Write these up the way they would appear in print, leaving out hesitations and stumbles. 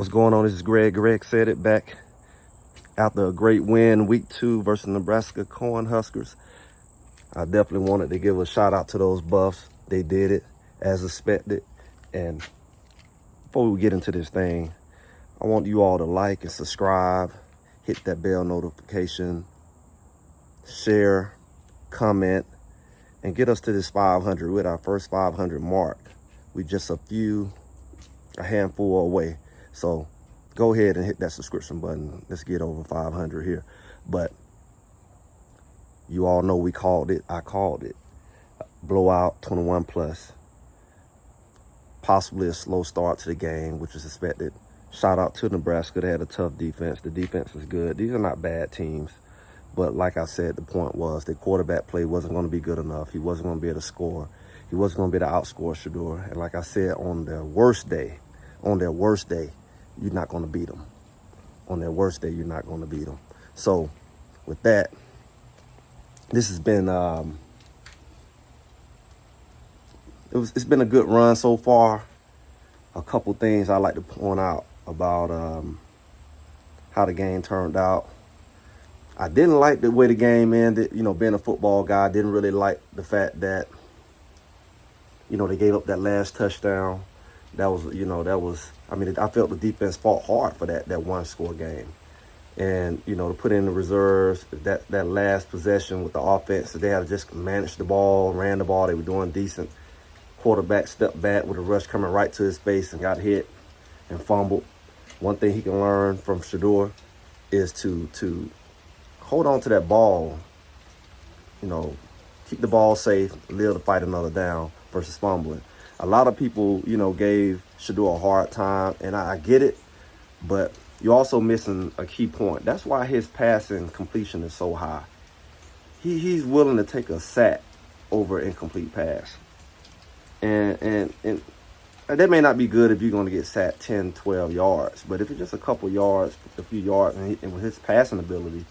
What's going on? This is Greg. Greg said it back after a great win week 2 versus Nebraska Cornhuskers. I definitely wanted to give a shout out to those Buffs. They did it as expected. And before we get into this thing, I want you all to like and subscribe, hit that bell notification, share, comment, and get us to this 500. We're at our first 500 mark. We just a handful away. So go ahead and hit that subscription button. Let's get over 500 here. But you all know we called it. I called it. Blowout 21 plus. Possibly a slow start to the game, which is expected. Shout out to Nebraska. They had a tough defense. The defense is good. These are not bad teams. But like I said, the point was the quarterback play wasn't going to be good enough. He wasn't going to be able to score. He wasn't going to be able to outscore Shedeur. And like I said, on their worst day, you're not going to beat them. On their worst day, you're not going to beat them. So with that, this has been it's been a good run so far. A couple things I like to point out about how the game turned out. I didn't like the way the game ended. You know, being a football guy, I didn't really like the fact that, you know, they gave up that last touchdown. I felt the defense fought hard for that one-score game. And, you know, to put in the reserves, that last possession with the offense, they had to just manage the ball, ran the ball. They were doing decent. Quarterback stepped back with a rush coming right to his face and got hit and fumbled. One thing he can learn from Shedeur is to hold on to that ball, you know, keep the ball safe, live to fight another down versus fumbling. A lot of people, you know, gave Shedeur a hard time, and I get it, but you're also missing a key point. That's why his passing completion is so high. He's willing to take a sack over an incomplete pass. And that may not be good if you're going to get sacked 10, 12 yards, but if it's just a couple yards, a few yards, and with his passing ability,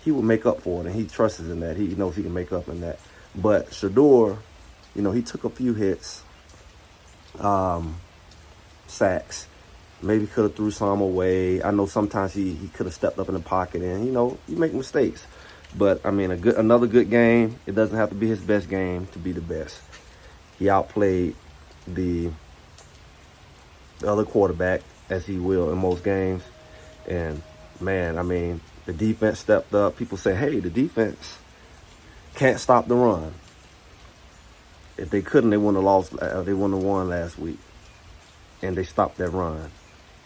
he will make up for it, and he trusts in that. He knows he can make up in that. But Shedeur, you know, he took a few hits, sacks. Maybe could have threw some away. I know sometimes he could have stepped up in the pocket, and, you know, you make mistakes. But, I mean, another good game. It doesn't have to be his best game to be the best. He outplayed the other quarterback, as he will in most games. And, man, I mean, the defense stepped up. People say, hey, the defense can't stop the run. If they couldn't, they wouldn't have lost. They wouldn't have won last week. And they stopped that run.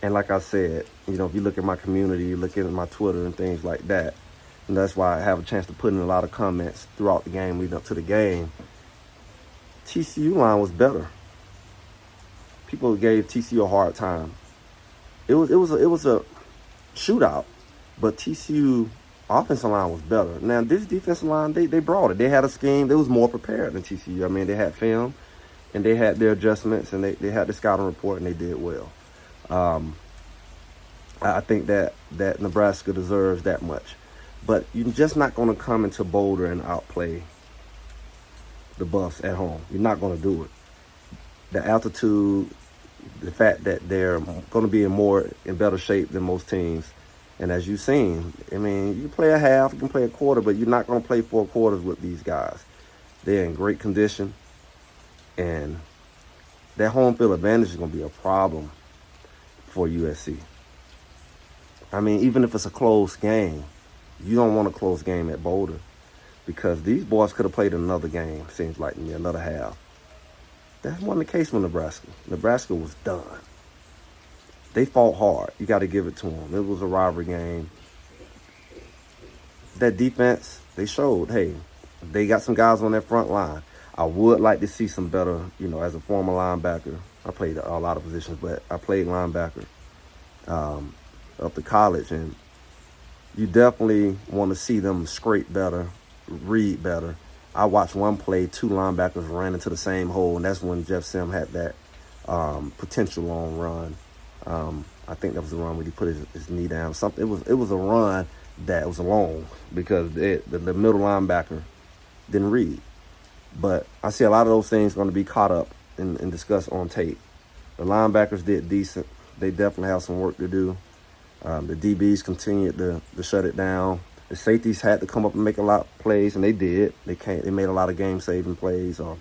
And like I said, you know, if you look at my community, you look at my Twitter and things like that, and that's why I have a chance to put in a lot of comments throughout the game, leading up to the game. TCU line was better. People gave TCU a hard time. It was a shootout, but TCU offensive line was better. Now this defensive line, they brought it. They had a scheme. They was more prepared than TCU. I mean, they had film, and they had their adjustments, and they had the scouting report, and they did well. I think that Nebraska deserves that much, but you're just not going to come into Boulder and outplay the Buffs at home. You're not going to do it. The altitude, the fact that they're going to be in better shape than most teams. And as you've seen, I mean, you can play a half, you can play a quarter, but you're not going to play 4 quarters with these guys. They're in great condition, and that home field advantage is going to be a problem for USC. I mean, even if it's a close game, you don't want a close game at Boulder, because these boys could have played another game, seems like, in another half. That wasn't the case with Nebraska. Nebraska was done. They fought hard. You got to give it to them. It was a rivalry game. That defense, they showed, hey, they got some guys on their front line. I would like to see some better, you know, as a former linebacker. I played a lot of positions, but I played linebacker up to college, and you definitely want to see them scrape better, read better. I watched one play, 2 linebackers ran into the same hole, and that's when Jeff Sim had that potential long run. I think that was the run where he put his knee down. Something. It was a run that was long because the middle linebacker didn't read. But I see a lot of those things going to be caught up and discussed on tape. The linebackers did decent. they definitely have some work to do. The DBs continued to shut it down. The safeties had to come up and make a lot of plays, and they did. They made a lot of game-saving plays, or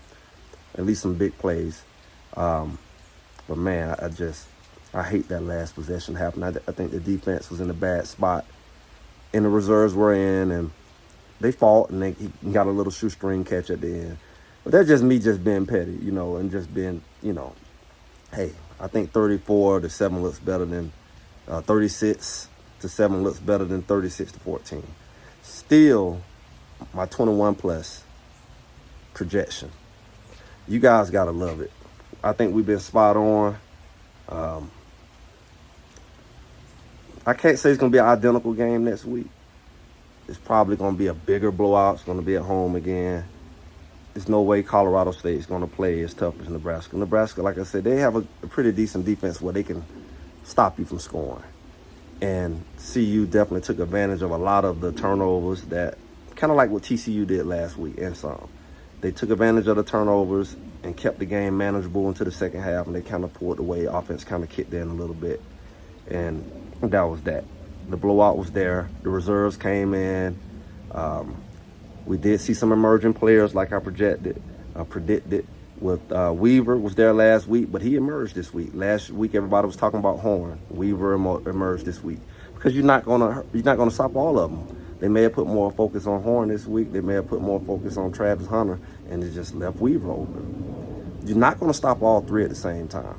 at least some big plays. But man, I hate that last possession happened. I think the defense was in a bad spot, and the reserves were in, and they fought, and he got a little shoestring catch at the end. But that's just me just being petty, and just being, hey, I think 34-7 looks better than 36-7 looks better than 36-14. Still, my 21+ projection. You guys gotta love it. I think we've been spot on. I can't say it's gonna be an identical game next week. It's probably gonna be a bigger blowout. It's gonna be at home again. There's no way Colorado State is gonna play as tough as Nebraska. Nebraska, like I said, they have a pretty decent defense where they can stop you from scoring. And CU definitely took advantage of a lot of the turnovers, that kind of like what TCU did last week and some. They took advantage of the turnovers and kept the game manageable into the second half, and they kind of pulled away. Offense kind of kicked in a little bit, and that was that. The blowout was there. The reserves came in. We did see some emerging players like I predicted. With Weaver was there last week, but he emerged this week. Last week, everybody was talking about Horn. Weaver emerged this week because you're not gonna stop all of them. They may have put more focus on Horn this week. They may have put more focus on Travis Hunter, and it just left Weaver open. You're not gonna stop all three at the same time.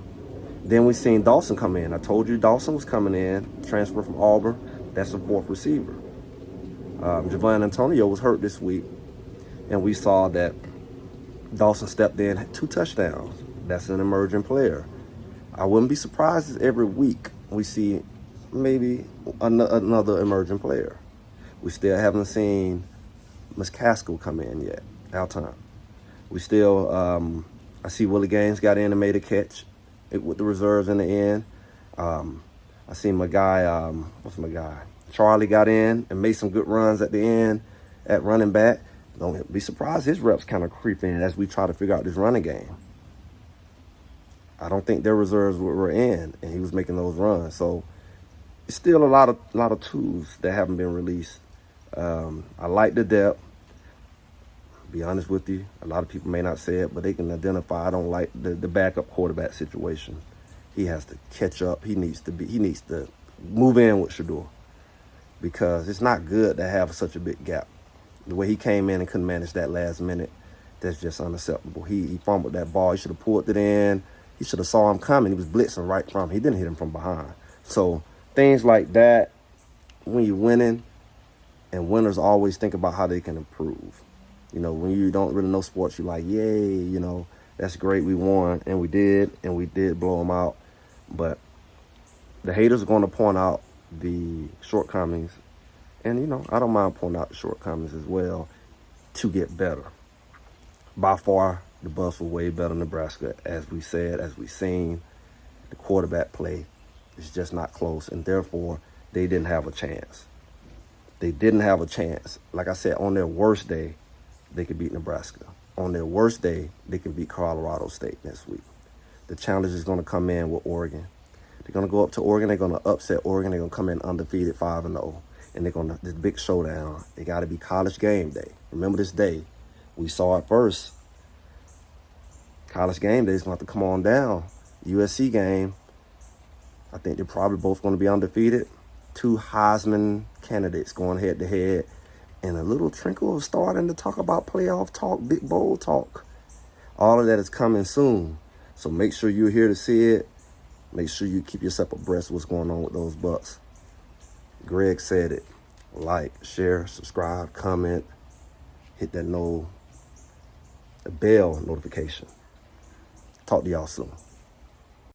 Then we seen Dawson come in. I told you Dawson was coming in, transfer from Auburn. That's the fourth receiver. Javon Antonio was hurt this week, and we saw that Dawson stepped in, 2 touchdowns. That's an emerging player. I wouldn't be surprised if every week we see maybe another emerging player. We still haven't seen McCaskill come in yet, Alton. We still, I see Willie Gaines got in and made a catch with the reserves in the end. I see my guy, Charlie got in and made some good runs at the end at running back. Don't be surprised his reps kind of creep in as we try to figure out this running game. I don't think their reserves were in, and he was making those runs. So it's still a lot of tools that haven't been released. I like the depth. Be honest with you, a lot of people may not say it, but they can identify. I don't like the backup quarterback situation. He has to catch up. He needs to move in with Shador, because it's not good to have such a big gap. The way he came in and couldn't manage that last minute, that's just unacceptable. He fumbled that ball. He should have pulled it in. He should have saw him coming. He was blitzing right from him. He didn't hit him from behind. So things like that, when you're winning, and winners always think about how they can improve. When you don't really know sports, you're like, yay, that's great, we won, and we did blow them out. But the haters are going to point out the shortcomings. And, I don't mind pointing out the shortcomings as well to get better. By far, the Buffs were way better than Nebraska. As we said, as we've seen, the quarterback play is just not close. And therefore, they didn't have a chance. They didn't have a chance. Like I said, on their worst day, they could beat Nebraska. On their worst day, they can beat Colorado State next week. The challenge is going to come in with Oregon. They're going to go up to Oregon. They're going to upset Oregon. They're going to come in undefeated 5-0. And they're going to, this big showdown, it got to be College game day. Remember this day. We saw it first. College game day is going to have to come on down. USC game, I think they're probably both going to be undefeated. 2 Heisman candidates going head to head. And a little trickle of starting to talk about playoff talk, big bowl talk. All of that is coming soon. So make sure you're here to see it. Make sure you keep yourself abreast of what's going on with those Bucks. Greg said it. Like, share, subscribe, comment, hit that bell notification. Talk to y'all soon.